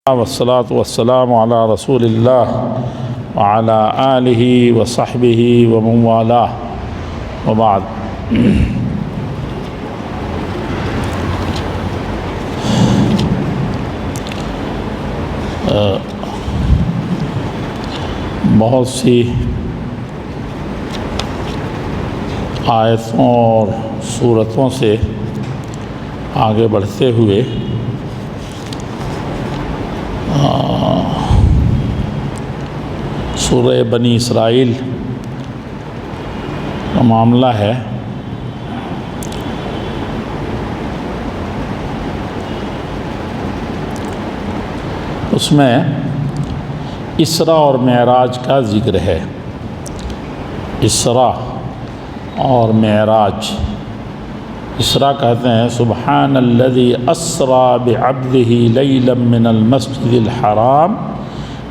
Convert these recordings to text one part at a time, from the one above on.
والصلاة والسلام على رسول الله وعلى آله وصحبه ومن والاه وبعد۔ بہت سی آیتوں اور سورتوں سے آگے بڑھتے ہوئے سورہ بنی اسرائیل کا معاملہ ہے۔ اس میں اسراء اور معراج کا ذکر ہے۔ اسراء اور معراج، اسراء کہتے ہیں سبحان الذی اسریٰ بعبدہ لیلا من المسجد الحرام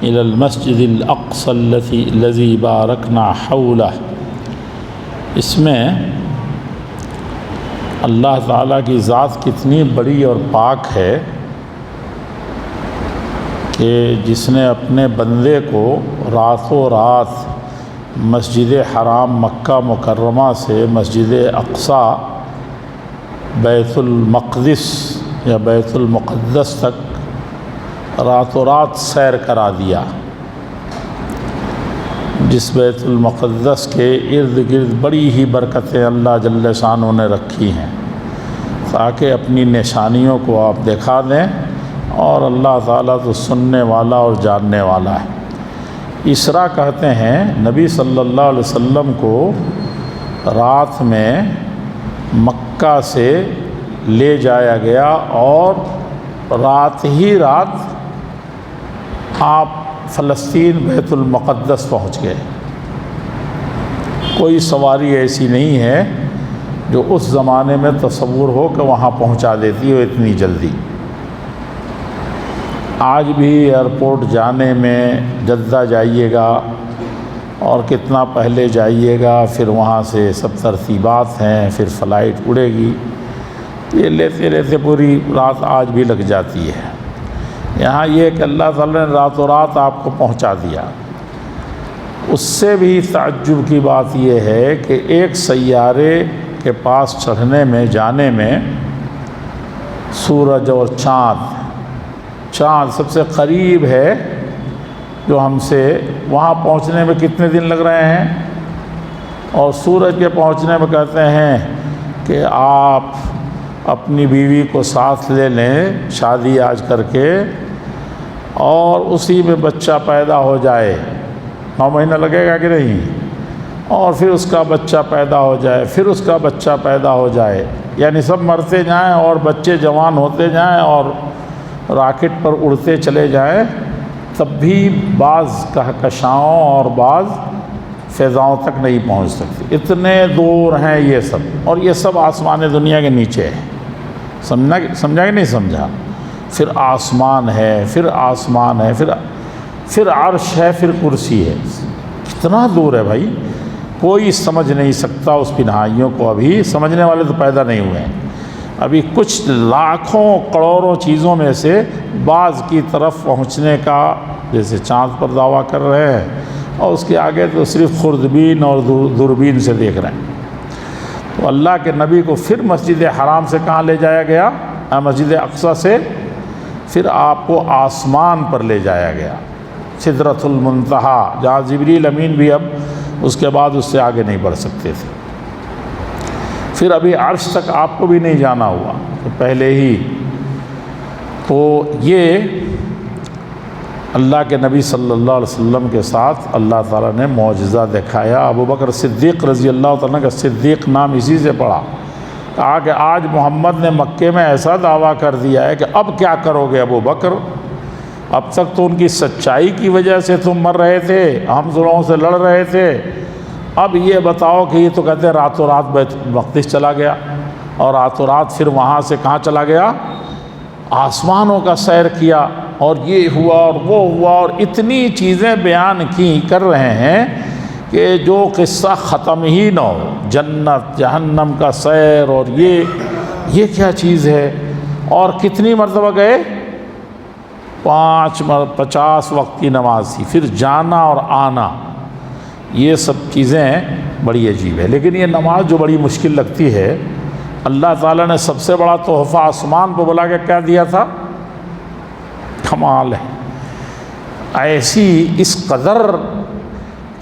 الی المسجد الاقصی الذی بارکنا حولہ۔ اس میں اللہ تعالیٰ کی ذات کتنی بڑی اور پاک ہے کہ جس نے اپنے بندے کو راتوں رات مسجد حرام مکہ مکرمہ سے مسجد اقصی بیت المقدس یا بیت المقدس تک راتوں رات سیر کرا دیا، جس بیت المقدس کے ارد گرد بڑی ہی برکتیں اللہ جل شانہ نے رکھی ہیں تاکہ اپنی نشانیوں کو آپ دکھا دیں، اور اللہ تعالیٰ تو سننے والا اور جاننے والا ہے۔ اسراء کہتے ہیں نبی صلی اللہ علیہ وسلم کو رات میں مکہ سے لے جایا گیا اور رات ہی رات آپ فلسطین بیت المقدس پہنچ گئے۔ کوئی سواری ایسی نہیں ہے جو اس زمانے میں تصور ہو کہ وہاں پہنچا دیتی ہو اتنی جلدی۔ آج بھی ایئرپورٹ جانے میں جدہ جائیے گا اور کتنا پہلے جائیے گا، پھر وہاں سے سب ترتیبات ہیں، پھر فلائٹ اڑے گی، یہ لیتے لیتے پوری رات آج بھی لگ جاتی ہے۔ یہاں یہ کہ اللہ تعالیٰ نے راتوں رات آپ کو پہنچا دیا۔ اس سے بھی تعجب کی بات یہ ہے کہ ایک سیارے کے پاس چڑھنے میں جانے میں سورج اور چاند سب سے قریب ہے جو ہم سے، وہاں پہنچنے میں کتنے دن لگ رہے ہیں، اور سورج کے پہنچنے میں کہتے ہیں کہ آپ اپنی بیوی کو ساتھ لے لیں شادی آج کر کے، اور اسی میں بچہ پیدا ہو جائے، 9 مہینہ لگے گا کہ نہیں، اور پھر اس کا بچہ پیدا ہو جائے، پھر اس کا بچہ پیدا ہو جائے، یعنی سب مرتے جائیں اور بچے جوان ہوتے جائیں اور راکٹ پر اڑتے چلے جائیں، تب بھی بعض کہکشاؤں اور بعض فضاؤں تک نہیں پہنچ سکتی، اتنے دور ہیں یہ سب، اور یہ سب آسمان دنیا کے نیچے ہے۔ سمجھا کہ نہیں سمجھا؟ پھر آسمان ہے، پھر آسمان ہے، پھر عرش ہے، پھر کرسی ہے، کتنا دور ہے بھائی، کوئی سمجھ نہیں سکتا اس پنہائیوں کو، ابھی سمجھنے والے تو پیدا نہیں ہوئے ہیں، ابھی کچھ لاکھوں کروڑوں چیزوں میں سے بعض کی طرف پہنچنے کا، جیسے چاند پر دعویٰ کر رہے ہیں، اور اس کے آگے تو صرف خوردبین اور دوربین سے دیکھ رہے ہیں۔ تو اللہ کے نبی کو پھر مسجد حرام سے کہاں لے جایا گیا؟ مسجد اقصی سے پھر آپ کو آسمان پر لے جایا گیا، سدرۃ المنتہا، جہاں جبریل امین بھی اب اس کے بعد اس سے آگے نہیں بڑھ سکتے تھے۔ پھر ابھی عرش تک آپ کو بھی نہیں جانا ہوا، تو پہلے ہی تو یہ اللہ کے نبی صلی اللہ علیہ وسلم کے ساتھ اللہ تعالیٰ نے معجزہ دکھایا۔ ابوبکر صدیق رضی اللہ تعالیٰ کا صدیق نام اسی سے پڑا، کہا کہ آج محمد نے مکے میں ایسا دعویٰ کر دیا ہے کہ اب کیا کرو گے ابو بکر، اب تک تو ان کی سچائی کی وجہ سے تم مر رہے تھے، ہم ظلموں سے لڑ رہے تھے، اب یہ بتاؤ کہ یہ تو کہتے ہیں راتوں رات بیت المقدس چلا گیا، اور راتوں رات پھر وہاں سے کہاں چلا گیا؟ آسمانوں کا سیر کیا، اور یہ ہوا اور وہ ہوا، اور اتنی چیزیں بیان کر رہے ہیں کہ جو قصہ ختم ہی نہ ہو، جنت جہنم کا سیر، اور یہ کیا چیز ہے، اور کتنی مرتبہ گئے؟ 50 وقت کی نماز تھی، پھر جانا اور آنا، یہ سب چیزیں بڑی عجیب ہے۔ لیکن یہ نماز جو بڑی مشکل لگتی ہے، اللہ تعالیٰ نے سب سے بڑا تحفہ آسمان پہ بلا کے کیا دیا تھا؟ کمال ہے ایسی اس قدر،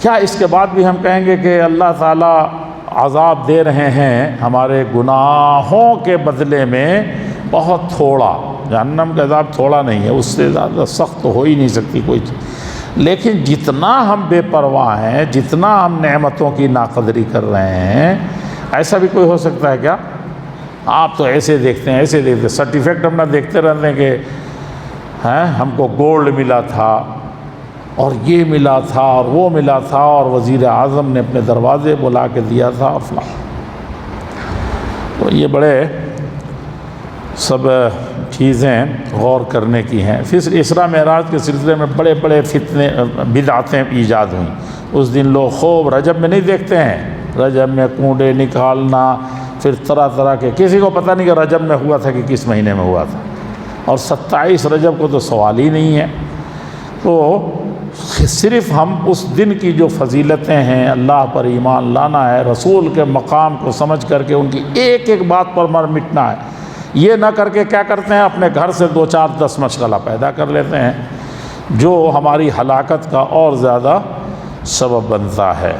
کیا اس کے بعد بھی ہم کہیں گے کہ اللہ تعالیٰ عذاب دے رہے ہیں ہمارے گناہوں کے بدلے میں بہت تھوڑا؟ جہنم کا عذاب تھوڑا نہیں ہے، اس سے زیادہ سخت تو ہو ہی نہیں سکتی کوئی چیز۔ لیکن جتنا ہم بے پرواہ ہیں، جتنا ہم نعمتوں کی ناقدری کر رہے ہیں، ایسا بھی کوئی ہو سکتا ہے کیا؟ آپ تو ایسے دیکھتے ہیں، ایسے دیکھتے ہیں، سرٹیفکیٹ اپنا دیکھتے رہتے ہیں کہ ہم کو گولڈ ملا تھا اور یہ ملا تھا اور وہ ملا تھا اور وزیر اعظم نے اپنے دروازے بلا کے دیا تھا اور فلاں۔ تو یہ بڑے سب چیزیں غور کرنے کی ہیں۔ پھر اسراء معراج کے سلسلے میں بڑے بڑے فتنے بدعتیں ایجاد ہوئیں۔ اس دن لوگ خوب رجب میں نہیں دیکھتے ہیں، رجب میں کنڈے نکالنا، پھر طرح طرح کے، کسی کو پتہ نہیں کہ رجب میں ہوا تھا کہ کس مہینے میں ہوا تھا، اور 27 رجب کو تو سوال ہی نہیں ہے۔ تو صرف ہم اس دن کی جو فضیلتیں ہیں، اللہ پر ایمان لانا ہے، رسول کے مقام کو سمجھ کر کے ان کی ایک ایک بات پر مر مٹنا ہے، یہ نہ کر کے کیا کرتے ہیں، اپنے گھر سے 2 4 10 مشغلہ پیدا کر لیتے ہیں، جو ہماری ہلاکت کا اور زیادہ سبب بنتا ہے۔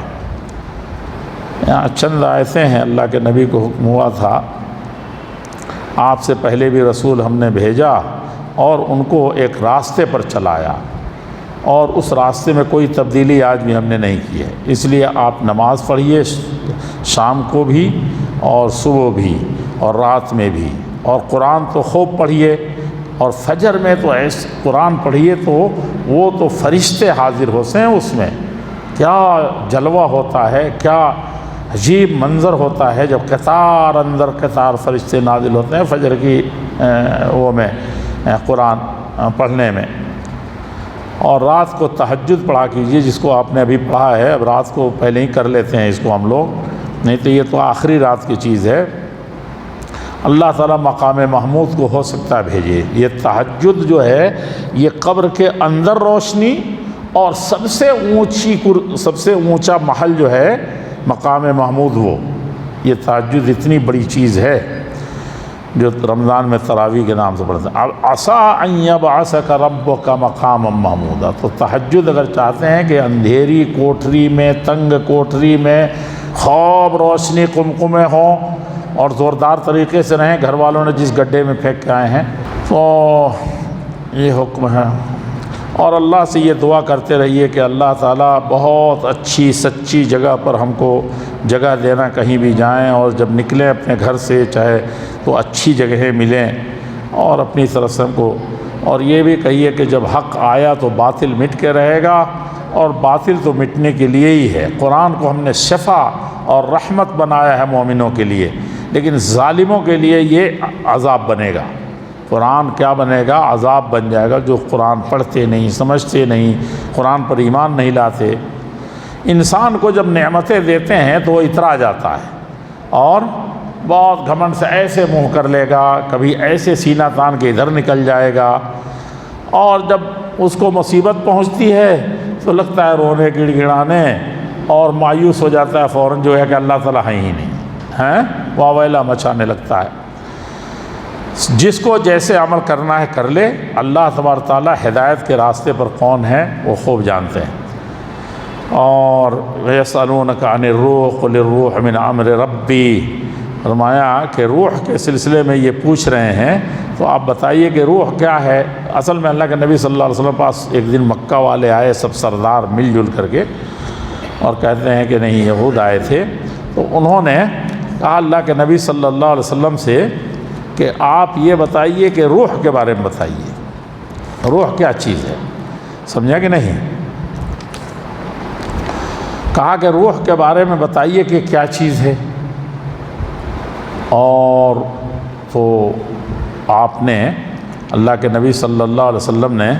یہاں چند آیتیں ہیں، اللہ کے نبی کو حکم ہوا تھا، آپ سے پہلے بھی رسول ہم نے بھیجا اور ان کو ایک راستے پر چلایا، اور اس راستے میں کوئی تبدیلی آج بھی ہم نے نہیں کی ہے، اس لیے آپ نماز پڑھیے، شام کو بھی اور صبح بھی اور رات میں بھی، اور قرآن تو خوب پڑھیے، اور فجر میں تو ایسے قرآن پڑھیے تو وہ تو فرشتے حاضر ہوتے ہیں، اس میں کیا جلوہ ہوتا ہے، کیا عجیب منظر ہوتا ہے جب قطار اندر قطار فرشتے نازل ہوتے ہیں فجر کی وہ میں قرآن پڑھنے میں۔ اور رات کو تہجد پڑھا کیجیے، جس کو آپ نے ابھی پڑھا ہے، اب رات کو پہلے ہی کر لیتے ہیں اس کو ہم لوگ، نہیں تو یہ تو آخری رات کی چیز ہے۔ اللہ تعالیٰ مقام محمود کو ہو سکتا ہے بھیجے۔ یہ تہجد جو ہے یہ قبر کے اندر روشنی، اور سب سے اونچا محل جو ہے مقام محمود، وہ یہ تہجد اتنی بڑی چیز ہے جو رمضان میں تراویح کے نام سے پڑھتے ہیں۔ اب عسیٰ ان یبعثک ربک مقاما محمودا، تو تہجد اگر چاہتے ہیں کہ اندھیری کوٹری میں، تنگ کوٹری میں خوب روشنی قمقمے ہوں اور زوردار طریقے سے رہیں، گھر والوں نے جس گڈھے میں پھینک کے آئے ہیں، تو یہ حکم ہے۔ اور اللہ سے یہ دعا کرتے رہیے کہ اللہ تعالیٰ بہت اچھی سچی جگہ پر ہم کو جگہ دینا، کہیں بھی جائیں اور جب نکلیں اپنے گھر سے چاہے تو اچھی جگہیں ملیں، اور اپنی طرف سے ہم کو، اور یہ بھی کہیے کہ جب حق آیا تو باطل مٹ کے رہے گا، اور باطل تو مٹنے کے لیے ہی ہے۔ قرآن کو ہم نے شفا اور رحمت بنایا ہے مومنوں کے لیے، لیکن ظالموں کے لیے یہ عذاب بنے گا۔ قرآن کیا بنے گا؟ عذاب بن جائے گا۔ جو قرآن پڑھتے نہیں، سمجھتے نہیں، قرآن پر ایمان نہیں لاتے، انسان کو جب نعمتیں دیتے ہیں تو وہ اترا جاتا ہے اور بہت گھمنڈ سے ایسے منہ کر لے گا، کبھی ایسے سینہ تان کے ادھر نکل جائے گا، اور جب اس کو مصیبت پہنچتی ہے تو لگتا ہے رونے گڑ گڑانے، اور مایوس ہو جاتا ہے فوراً جو ہے کہ اللہ تعالیٰ ہے ہی نہیں ہیں، واویلا مچانے لگتا ہے۔ جس کو جیسے عمل کرنا ہے کر لے، اللہ تبارک تعالیٰ ہدایت کے راستے پر کون ہے وہ خوب جانتے ہیں۔ اور یسألونک عن الروح قل الروح من امر ربی، فرمایا کہ روح کے سلسلے میں یہ پوچھ رہے ہیں تو آپ بتائیے کہ روح کیا ہے۔ اصل میں اللہ کے نبی صلی اللہ علیہ وسلم پاس ایک دن مکہ والے آئے، سب سردار مل جل کر کے، اور کہتے ہیں کہ نہیں یہود آئے تھے، تو انہوں نے کہا اللہ کے نبی صلی اللہ علیہ وسلم سے کہ آپ یہ بتائیے کہ روح کے بارے میں بتائیے، روح کیا چیز ہے، سمجھا کہ نہیں؟ کہا کہ روح کے بارے میں بتائیے کہ کیا چیز ہے، اور تو آپ نے اللہ کے نبی صلی اللہ علیہ وسلم نے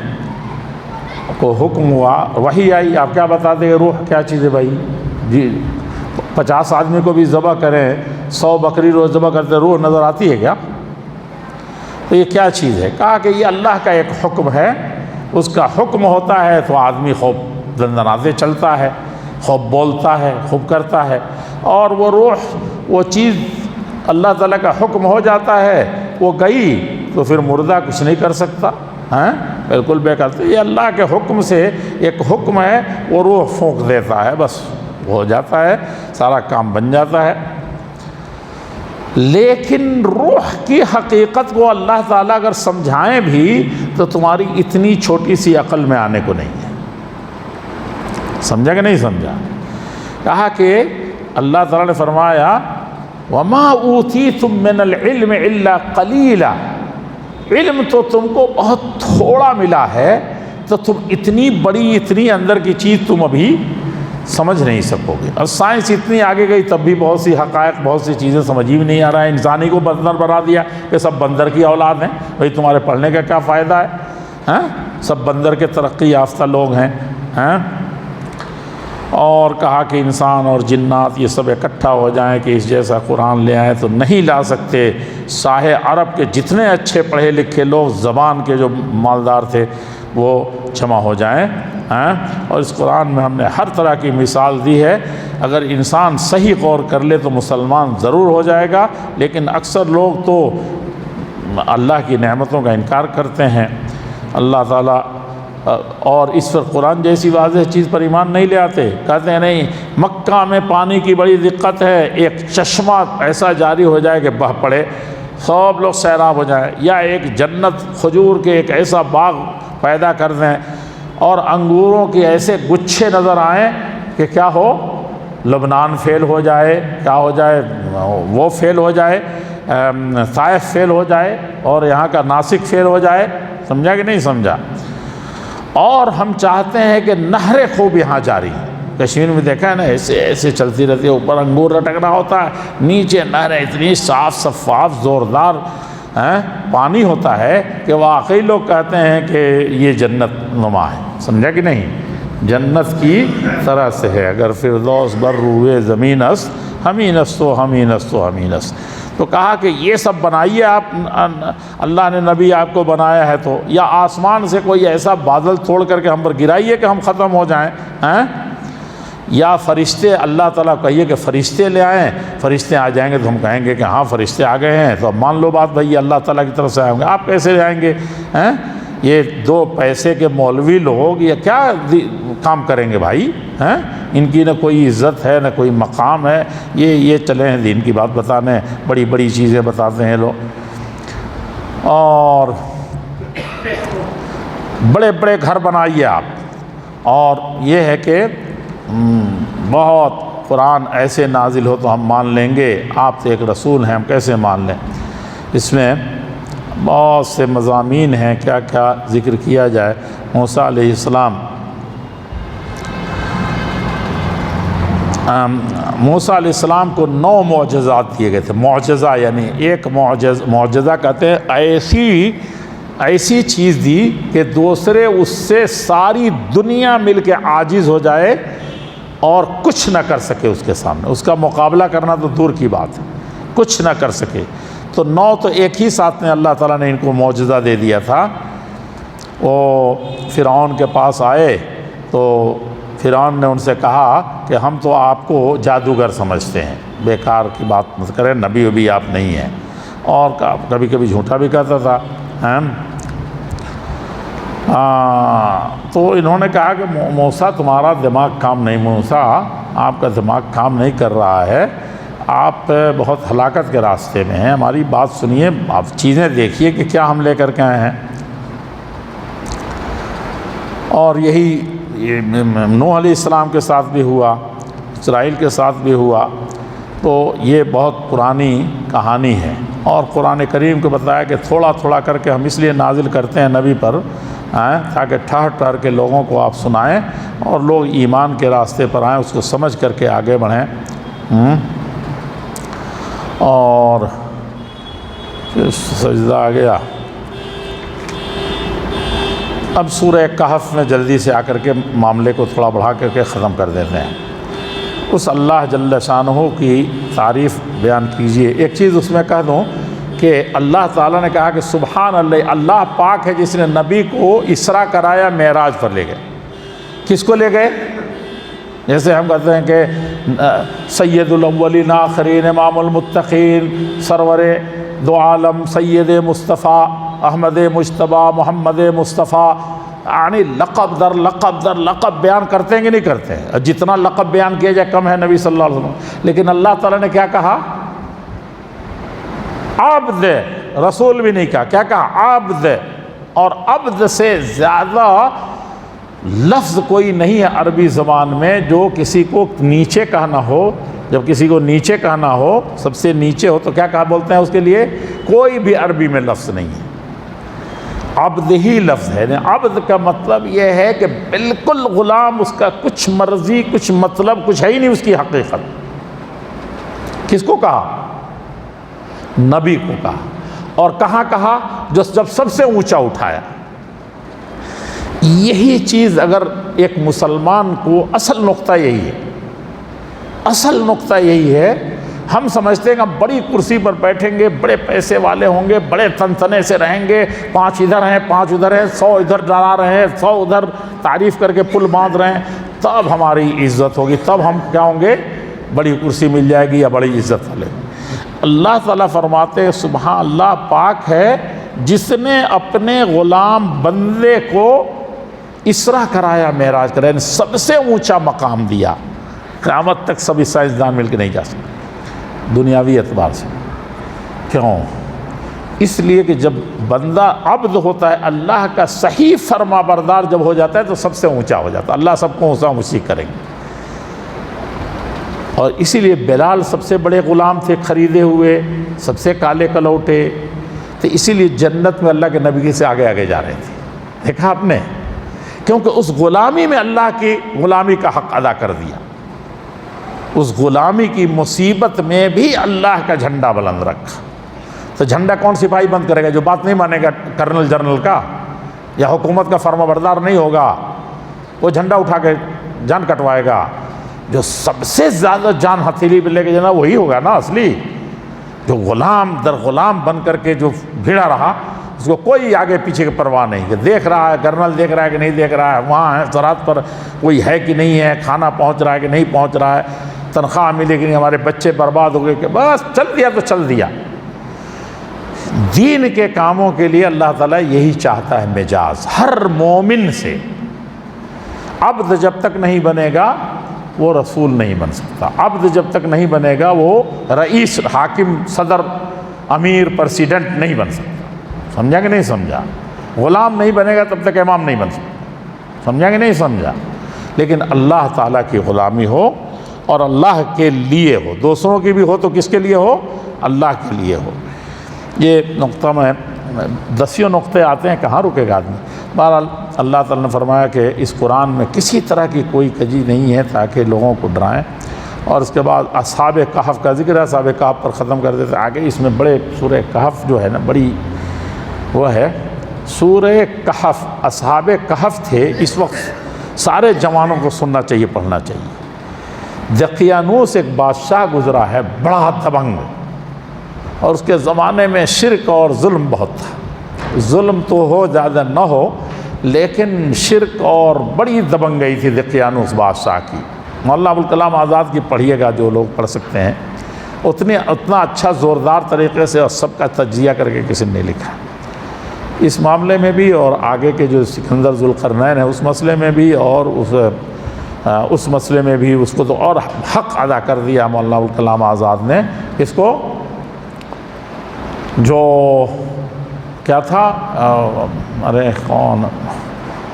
کو حکم ہوا، وحی آئی، آپ کیا بتاتے کہ روح کیا چیز ہے بھائی؟ جی 50 آدمی کو بھی ذبح کریں، 100 بکری روز ذبح کرتے، روح نظر آتی ہے کیا؟ تو یہ کیا چیز ہے؟ کہا کہ یہ اللہ کا ایک حکم ہے، اس کا حکم ہوتا ہے تو آدمی خوب دندناتے چلتا ہے، خوب بولتا ہے، خوب کرتا ہے، اور وہ روح وہ چیز اللہ تعالیٰ کا حکم ہو جاتا ہے، وہ گئی تو پھر مردہ کچھ نہیں کر سکتا، ہاں بالکل بیکار۔ تو یہ اللہ کے حکم سے ایک حکم ہے، وہ روح پھونک دیتا ہے، بس ہو جاتا ہے، سارا کام بن جاتا ہے۔ لیکن روح کی حقیقت کو اللہ تعالیٰ اگر سمجھائیں بھی تو تمہاری اتنی چھوٹی سی عقل میں آنے کو نہیں ہے۔ سمجھا کہ نہیں سمجھا؟ کہا کہ اللہ تعالیٰ نے فرمایا وَمَا أُوتِيتُم مِّنَ الْعِلْمِ إِلَّا قَلِيلًا، علم تو تم کو بہت تھوڑا ملا ہے، تو تم اتنی بڑی اتنی اندر کی چیز تم ابھی سمجھ نہیں سکو گے۔ اور سائنس اتنی آگے گئی تب بھی بہت سی حقائق، بہت سی چیزیں سمجھ ہی نہیں آ رہا ہے۔ انسانی کو بندر بنا دیا کہ سب بندر کی اولاد ہیں، بھئی تمہارے پڑھنے کا کیا فائدہ ہے؟ ہاں سب بندر کے ترقی یافتہ لوگ ہیں، ہاں۔ اور کہا کہ انسان اور جنات یہ سب اکٹھا ہو جائیں کہ اس جیسا قرآن لے آئیں تو نہیں لا سکتے۔ ساحے عرب کے جتنے اچھے پڑھے لکھے لوگ، زبان کے جو مالدار تھے، وہ جمع ہو جائیں، ہاں۔ اور اس قرآن میں ہم نے ہر طرح کی مثال دی ہے۔ اگر انسان صحیح غور کر لے تو مسلمان ضرور ہو جائے گا، لیکن اکثر لوگ تو اللہ کی نعمتوں کا انکار کرتے ہیں۔ اللہ تعالیٰ اور اس پر قرآن جیسی واضح چیز پر ایمان نہیں لے آتے، کہتے ہیں نہیں مکہ میں پانی کی بڑی دقت ہے، ایک چشمہ ایسا جاری ہو جائے کہ بہہ پڑے، سب لوگ سیراب ہو جائیں، یا ایک جنت کھجور کے ایک ایسا باغ پیدا کر دیں اور انگوروں کے ایسے گچھے نظر آئیں کہ کیا ہو، لبنان فیل ہو جائے، کیا ہو جائے، وہ فیل ہو جائے، طائف فیل ہو جائے، اور یہاں کا ناسک فیل ہو جائے۔ سمجھا کہ نہیں سمجھا؟ اور ہم چاہتے ہیں کہ نہر خوب یہاں جاری ہیں۔ کشمیر میں دیکھا ہے نا، ایسے ایسے چلتی رہتی ہے، اوپر انگور لٹک رہا ہوتا ہے، نیچے نہر اتنی صاف شفاف زوردار پانی ہوتا ہے کہ واقعی لوگ کہتے ہیں کہ یہ جنت نما ہے۔ سمجھا کہ نہیں؟ جنت کی طرح سے ہے۔ اگر فردوس بر روئے زمین است، ہمیں نستو ہمیں نستو ہمیں نست۔ تو کہا کہ یہ سب بنائیے آپ، اللہ نے نبی آپ کو بنایا ہے تو، یا آسمان سے کوئی ایسا بادل توڑ کر کے ہم پر گرائیے کہ ہم ختم ہو جائیں، ہیں؟ یا فرشتے، اللہ تعالیٰ کہیے کہ فرشتے لے آئیں، فرشتے آ جائیں گے تو ہم کہیں گے کہ ہاں فرشتے آ گئے ہیں، تو اب مان لو بات بھائی اللہ تعالیٰ کی طرف سے آئیں گے۔ آپ کیسے جائیں گے؟ ہیں؟ یہ دو پیسے کے مولوی لوگ یہ کیا کام کریں گے بھائی؟ ہیں؟ ان کی نہ کوئی عزت ہے نہ کوئی مقام ہے، یہ چلے ہیں دین کی بات بتانے، بڑی بڑی چیزیں بتاتے ہیں لوگ۔ اور بڑے بڑے گھر بنائیے آپ، اور یہ ہے کہ بہت قرآن ایسے نازل ہو تو ہم مان لیں گے، آپ تو ایک رسول ہیں، ہم کیسے مان لیں؟ اس میں بہت سے مضامین ہیں، کیا کیا ذکر کیا جائے۔ موسیٰ علیہ السلام، موسیٰ علیہ السلام کو 9 معجزات دیے گئے تھے۔ معجزہ یعنی ایک معجزہ کہتے ہیں ایسی چیز دی کہ دوسرے اس سے ساری دنیا مل کے عاجز ہو جائے اور کچھ نہ کر سکے اس کے سامنے، اس کا مقابلہ کرنا تو دور کی بات ہے، کچھ نہ کر سکے۔ تو 9 تو ایک ہی ساتھ میں اللہ تعالیٰ نے ان کو معجزہ دے دیا تھا۔ وہ فرعون کے پاس آئے تو فرعون نے ان سے کہا کہ ہم تو آپ کو جادوگر سمجھتے ہیں، بیکار کی بات مت کریں، نبی وبی آپ نہیں ہیں، اور کبھی کبھی جھوٹا بھی کہتا تھا۔ تو انہوں نے کہا کہ موسیٰ تمہارا دماغ کام نہیں، موسیٰ آپ کا دماغ کام نہیں کر رہا ہے، آپ بہت ہلاکت کے راستے میں ہیں، ہماری بات سنیے، آپ چیزیں دیکھیے کہ کیا ہم لے کر کے آئے ہیں۔ اور یہی نوح علیہ السلام کے ساتھ بھی ہوا، اسرائیل کے ساتھ بھی ہوا۔ تو یہ بہت پرانی کہانی ہے، اور قرآن کریم کو بتایا کہ تھوڑا تھوڑا کر کے ہم اس لیے نازل کرتے ہیں نبی پر، تاکہ ٹھہر ٹھہر کے لوگوں کو آپ سنائیں اور لوگ ایمان کے راستے پر آئیں، اس کو سمجھ کر کے آگے بڑھیں۔ اور پھر سجدہ آ گیا۔ اب سورہ کہف میں جلدی سے آ کر کے معاملے کو تھوڑا بڑھا کر کے ختم کر دیتے ہیں۔ اس اللہ جل شانہ کی تعریف بیان کیجئے۔ ایک چیز اس میں کہہ دوں کہ اللہ تعالیٰ نے کہا کہ سبحان اللہ، اللہ پاک ہے جس نے نبی کو اسرا کرایا، معراج پر لے گئے۔ کس کو لے گئے؟ جیسے ہم کہتے ہیں کہ سید الاولین آخرین، امام المتقین، سرور دو عالم، سید مصطفیٰ، احمد مجتبیٰ، محمد مصطفیٰ، یعنی لقب در لقب در لقب بیان کرتے ہیں کہ نہیں کرتے ہیں؟ جتنا لقب بیان کیا جائے کم ہے نبی صلی اللہ علیہ وسلم۔ لیکن اللہ تعالیٰ نے کیا کہا؟ عبد، رسول بھی نہیں کہا، کیا کہا؟ عبد۔ اور عبد سے زیادہ لفظ کوئی نہیں ہے عربی زبان میں جو کسی کو نیچے کہنا ہو۔ جب کسی کو نیچے کہنا ہو، سب سے نیچے ہو، تو کیا کہا بولتے ہیں اس کے لیے؟ کوئی بھی عربی میں لفظ نہیں ہے، عبد ہی لفظ ہے۔ عبد کا مطلب یہ ہے کہ بالکل غلام، اس کا کچھ مرضی، کچھ مطلب، کچھ ہے ہی نہیں اس کی حقیقت۔ کس کو کہا؟ نبی کو کہا۔ اور کہاں کہا؟ جب سب سے اونچا اٹھایا۔ یہی چیز اگر ایک مسلمان کو، اصل نقطہ یہی ہے، اصل نقطہ یہی ہے۔ ہم سمجھتے ہیں کہ ہم بڑی کرسی پر بیٹھیں گے، بڑے پیسے والے ہوں گے، بڑے تنتنے سے رہیں گے، 5 ادھر ہیں، 5 ادھر ہیں، 100 ادھر ڈرا رہے ہیں، 100 ادھر تعریف کر کے پل باندھ رہے ہیں، تب ہماری عزت ہوگی، تب ہم کیا ہوں گے؟ بڑی کرسی مل جائے گی یا بڑی عزت والے۔ اللہ تعالیٰ فرماتے ہیں سبحان اللہ پاک ہے جس نے اپنے غلام بندے کو اسرا کرایا، معراج کرایا، یعنی سب سے اونچا مقام دیا۔ قیامت تک سبھی سائنسدان مل کے نہیں جا سکتے دنیاوی اعتبار سے۔ کیوں؟ اس لیے کہ جب بندہ عبد ہوتا ہے، اللہ کا صحیح فرما بردار جب ہو جاتا ہے تو سب سے اونچا ہو جاتا ہے، اللہ سب کو اونچا اونچی کریں گے۔ اور اسی لیے بلال سب سے بڑے غلام تھے، خریدے ہوئے، سب سے کالے کلوٹے، تو اسی لیے جنت میں اللہ کے نبی سے آگے آگے جا رہے تھے۔ دیکھا آپ نے؟ کیونکہ اس غلامی میں اللہ کی غلامی کا حق ادا کر دیا، اس غلامی کی مصیبت میں بھی اللہ کا جھنڈا بلند رکھا۔ تو جھنڈا کون سپاہی بند کرے گا جو بات نہیں مانے گا کرنل جنرل کا یا حکومت کا فرما بردار نہیں ہوگا؟ وہ جھنڈا اٹھا کے جان کٹوائے گا۔ جو سب سے زیادہ جان ہتھیلی پہ لے کے جانا وہی ہوگا نا اصلی، جو غلام در غلام بن کر کے جو بھیڑا رہا، اس کو کوئی آگے پیچھے کی پرواہ نہیں، کہ دیکھ رہا ہے کرنل دیکھ رہا ہے کہ نہیں دیکھ رہا ہے، وہاں ہے سرحد پر کوئی ہے کہ نہیں ہے، کھانا پہنچ رہا ہے کہ نہیں پہنچ رہا ہے، تنخواہ ملے کہ نہیں، ہمارے بچے برباد ہو گئے، کہ بس چل دیا تو چل دیا۔ دین کے کاموں کے لیے اللہ تعالیٰ یہی چاہتا ہے مجاز ہر مومن سے۔ عبد جب تک نہیں بنے گا وہ رسول نہیں بن سکتا، عبد جب تک نہیں بنے گا وہ رئیس، حاکم، صدر، امیر، پریسیڈنٹ نہیں بن سکتا۔ سمجھا کہ نہیں سمجھا؟ غلام نہیں بنے گا تب تک امام نہیں بن سکتا۔ سمجھا کہ نہیں سمجھا؟ لیکن اللہ تعالیٰ کی غلامی ہو اور اللہ کے لیے ہو، دوسروں کی بھی ہو تو کس کے لیے ہو؟ اللہ کے لیے ہو۔ یہ نقطہ میں 10 نقطے آتے ہیں، کہاں رکے گا آدمی؟ بہرحال اللہ تعالیٰ نے فرمایا کہ اس قرآن میں کسی طرح کی کوئی کجی نہیں ہے تاکہ لوگوں کو ڈرائیں۔ اور اس کے بعد اصحاب کہف کا ذکر ہے، اصحاب کہف پر ختم کر دیتے آگے۔ اس میں بڑے سورہ کہف جو ہے نا بڑی وہ ہے سورہ کہف، اصحاب کہف تھے، اس وقت سارے جوانوں کو سننا چاہیے، پڑھنا چاہیے۔ دقیانوس ایک بادشاہ گزرا ہے بڑا دبنگ، اور اس کے زمانے میں شرک اور ظلم بہت تھا۔ ظلم تو ہو زیادہ نہ ہو لیکن شرک اور بڑی دبنگئی تھی دقیانوس بادشاہ کی۔ مولانا ابوالکلام آزاد کی پڑھیے گا جو لوگ پڑھ سکتے ہیں، اتنا اچھا زوردار طریقے سے اور سب کا تجزیہ کر کے کسی نے نہیں لکھا اس معاملے میں بھی، اور آگے کے جو سکندر ذوالقرنین ہے اس مسئلے میں بھی، اور اس مسئلے میں بھی اس کو تو اور حق ادا کر دیا مولانا ابوالکلام آزاد نے۔ اس کو جو کیا تھا، ارے کون،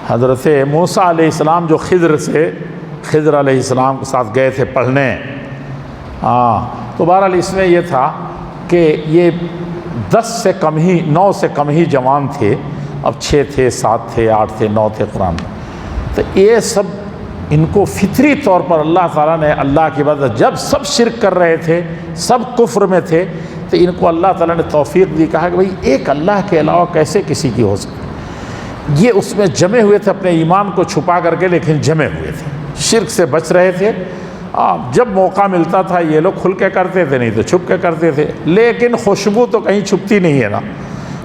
حضرت موسیٰ علیہ السلام جو خضر علیہ السلام کے ساتھ گئے تھے پڑھنے، تو بہرحال اس میں یہ تھا کہ یہ 10 سے کم ہی 9 سے کم ہی جوان تھے، اب 6 تھے، 7 تھے، 8 تھے، 9 تھے قرآن میں۔ تو یہ سب ان کو فطری طور پر اللہ تعالیٰ نے اللہ کی عبادت، جب سب شرک کر رہے تھے، سب کفر میں تھے، تو ان کو اللہ تعالیٰ نے توفیق دی، کہا کہ بھئی ایک اللہ کے علاوہ کیسے کسی کی ہو سکتی۔ یہ اس میں جمے ہوئے تھے، اپنے ایمان کو چھپا کر کے لیکن جمے ہوئے تھے، شرک سے بچ رہے تھے، جب موقع ملتا تھا یہ لوگ کھل کے کرتے تھے، نہیں تو چھپ کے کرتے تھے، لیکن خوشبو تو کہیں چھپتی نہیں ہے نا،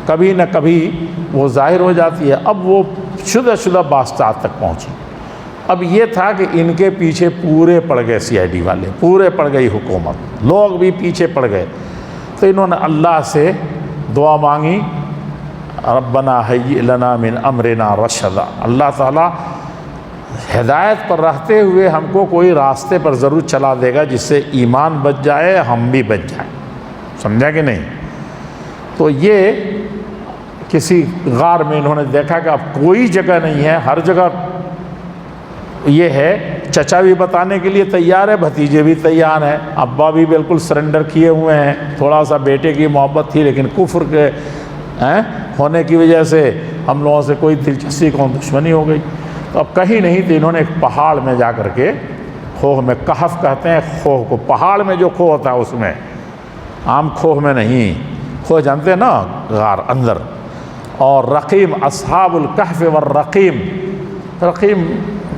کبھی نہ کبھی وہ ظاہر ہو جاتی ہے۔ اب وہ شدہ باسطات تک پہنچی۔ اب یہ تھا کہ ان کے پیچھے پورے پڑ گئے CID والے، پورے پڑ گئی حکومت، لوگ بھی پیچھے پڑ گئے۔ تو انہوں نے اللہ سے دعا مانگی، ربنا ہیئ لنا من امرنا رشدا، اللہ تعالیٰ ہدایت پر رہتے ہوئے ہم کو کوئی راستے پر ضرور چلا دے گا جس سے ایمان بچ جائے، ہم بھی بچ جائیں۔ سمجھا کہ نہیں؟ تو یہ کسی غار میں انہوں نے دیکھا کہ اب کوئی جگہ نہیں ہے، ہر جگہ یہ ہے، چچا بھی بتانے کے لیے تیار ہے، بھتیجے بھی تیار ہیں، ابا بھی بالکل سرنڈر کیے ہوئے ہیں، تھوڑا سا بیٹے کی محبت تھی لیکن کفر کے ہونے کی وجہ سے ہم لوگوں سے کوئی دلچسپی کون دشمنی ہو گئی۔ تو اب کہیں نہیں تو انہوں نے ایک پہاڑ میں جا کر کے، کھوہ میں، کہف کہتے ہیں کھوہ کو، پہاڑ میں جو کھوہ ہوتا ہے اس میں، عام کھوہ میں نہیں، کھوہ جانتے ہیں نا غار اندر۔ اور رقیم، اصحاب الکہف والرقیم، رقیم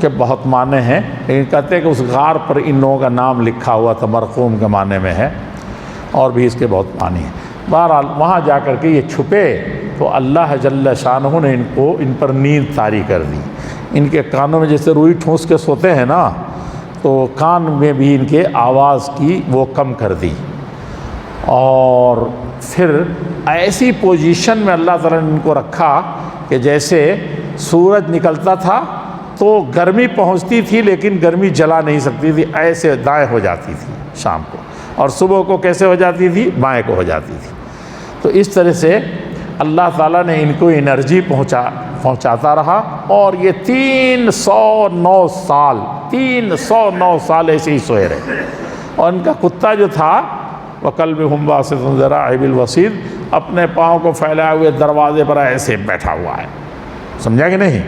کے بہت معنی ہیں، لیکن کہتے ہیں کہ اس غار پر ان لوگوں کا نام لکھا ہوا تھا، مرقوم کے معنی میں ہے، اور بھی اس کے بہت معنی ہیں۔ بہرحال وہاں جا کر کے یہ چھپے تو اللہ جل شانہ نے ان پر نیند طاری کر دی۔ ان کے کانوں میں جیسے روئی ٹھونس کے سوتے ہیں نا، تو کان میں بھی ان کے آواز کی وہ کم کر دی، اور پھر ایسی پوزیشن میں اللہ تعالیٰ نے ان کو رکھا کہ جیسے سورج نکلتا تھا تو گرمی پہنچتی تھی لیکن گرمی جلا نہیں سکتی تھی، ایسے دائیں ہو جاتی تھی شام کو، اور صبح کو کیسے ہو جاتی تھی؟ بائیں کو ہو جاتی تھی۔ تو اس طرح سے اللہ تعالیٰ نے ان کو انرجی پہنچاتا رہا، اور یہ 309 سال ایسے ہی سوئے رہے۔ اور ان کا کتا جو تھا، وَكَلْبُهُمْ بَاسِطٌ ذِرَاعَيْهِ بِالْوَصِيدِ، اپنے پاؤں کو پھیلائے ہوئے دروازے پر ایسے بیٹھا ہوا ہے۔ سمجھا کہ نہیں؟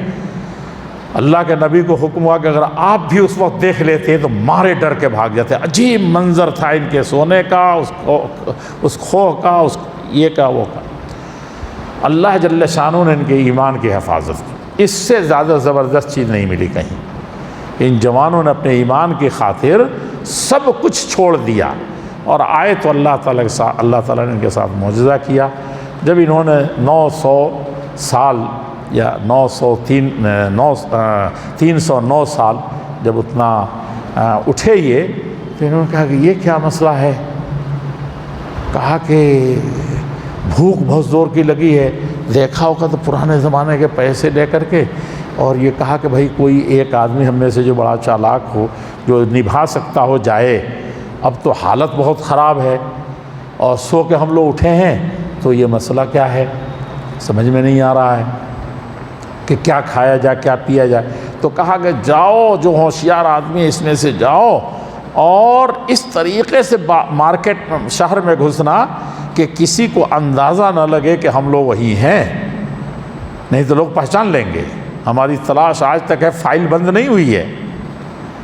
اللہ کے نبی کو حکم ہوا کہ اگر آپ بھی اس وقت دیکھ لیتے تو مارے ڈر کے بھاگ جاتے۔ عجیب منظر تھا ان کے سونے کا، اس کھوہ کا، یہ کا وہ کا۔ اللہ جل شانہ نے ان کے ایمان کی حفاظت کی، اس سے زیادہ زبردست چیز نہیں ملی کہیں۔ ان جوانوں نے اپنے ایمان کی خاطر سب کچھ چھوڑ دیا، اور آئے تو اللہ تعالیٰ نے ان کے ساتھ معجزہ کیا۔ جب انہوں نے 900 سال یا 309 سال جب اتنا اٹھے یہ، تو انہوں نے کہا کہ یہ کیا مسئلہ ہے؟ کہا کہ بھوک بہت زور کی لگی ہے، دیکھا ہوگا تو پرانے زمانے کے پیسے لے کر کے، اور یہ کہا کہ بھائی کوئی ایک آدمی ہم میں سے جو بڑا چالاک ہو، جو نبھا سکتا ہو، جائے۔ اب تو حالت بہت خراب ہے، اور سو کے ہم لوگ اٹھے ہیں، تو یہ مسئلہ کیا ہے سمجھ میں نہیں آ رہا ہے کہ کیا کھایا جائے، کیا پیا جائے۔ تو کہا کہ جاؤ، جو ہوشیار آدمی ہے اس میں سے جاؤ، اور اس طریقے سے مارکیٹ شہر میں گھسنا کہ کسی کو اندازہ نہ لگے کہ ہم لوگ وہی ہیں، نہیں تو لوگ پہچان لیں گے۔ ہماری تلاش آج تک ہے، فائل بند نہیں ہوئی ہے۔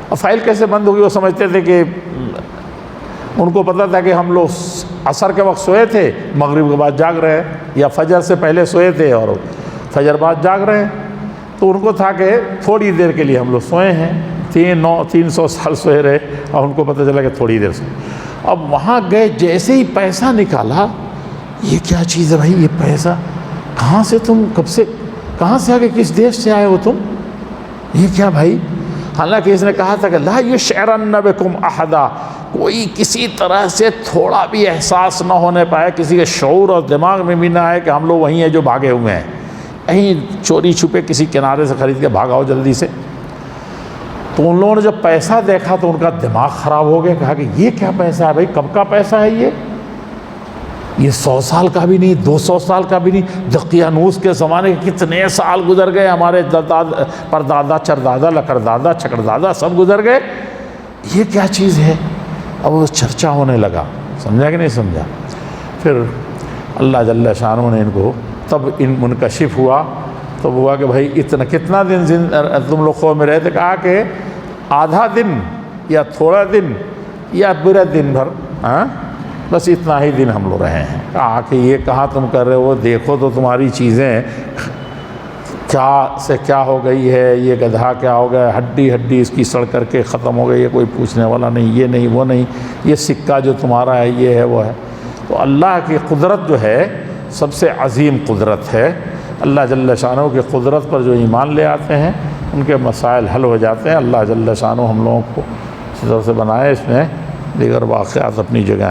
اور فائل کیسے بند ہوگی؟ وہ سمجھتے تھے کہ ان کو پتہ تھا کہ ہم لوگ عصر کے وقت سوئے تھے، مغرب کے بعد جاگ رہے ہیں، یا فجر سے پہلے سوئے تھے اور فجر بعد جاگ رہے ہیں۔ تو ان کو تھا کہ تھوڑی دیر کے لیے ہم لوگ سوئے ہیں، 300 سال سوئے رہے، اور ان کو پتہ چلا کہ تھوڑی دیر سوئے۔ اب وہاں گئے، جیسے ہی پیسہ نکالا، یہ کیا چیز ہے بھائی؟ یہ پیسہ کہاں سے؟ تم کب سے، کہاں سے آگے، کس دیش سے آئے ہو تم؟ یہ کیا بھائی؟ حالانکہ اس نے کہا تھا کہ لا یشعرن بکم احدا، کوئی کسی طرح سے تھوڑا بھی احساس نہ ہونے پائے، کسی کے شعور اور دماغ میں بھی نہ آئے کہ ہم لوگ وہی ہیں جو بھاگے ہوئے ہیں، کہیں چوری چھپے کسی کنارے سے خرید کے بھاگاؤ جلدی سے۔ تو ان لوگوں نے جب پیسہ دیکھا تو ان کا دماغ خراب ہو گیا، کہا کہ یہ کیا پیسہ ہے بھائی؟ کب کا پیسہ ہے یہ 100 سال کا بھی نہیں، 200 سال کا بھی نہیں، دقیانوس کے زمانے کے کتنے سال گزر گئے، ہمارے پردادا، چردادا، لکردادا، چکردادا سب گزر گئے، یہ کیا چیز ہے؟ اب وہ چرچا ہونے لگا۔ سمجھا کہ نہیں سمجھا؟ پھر اللہ جل شانہ نے ان کو تب منکشف ہوا، تب ہوا کہ بھائی کتنا دن تم لوگ خوف میں رہے تھے؟ کہا کہ آدھا دن یا تھوڑا دن یا پورا دن بھر، بس اتنا ہی دن ہم لوگ رہے ہیں۔ کہا کہ یہ کہاں تم کر رہے ہو؟ دیکھو تو تمہاری چیزیں کیا سے کیا ہو گئی ہے، یہ گدھا کیا ہو گیا، ہڈی ہڈی اس کی سڑ کر کے ختم ہو گئی ہے، کوئی پوچھنے والا نہیں، یہ نہیں وہ نہیں، یہ سکہ جو تمہارا ہے یہ ہے وہ ہے۔ تو اللہ کی قدرت جو ہے سب سے عظیم قدرت ہے۔ اللہ جل شانہ کی قدرت پر جو ایمان لے آتے ہیں ان کے مسائل حل ہو جاتے ہیں۔ اللہ جل شانہ ہم لوگوں کو اس طرح سے بنائے۔ اس میں دیگر واقعات اپنی جگہ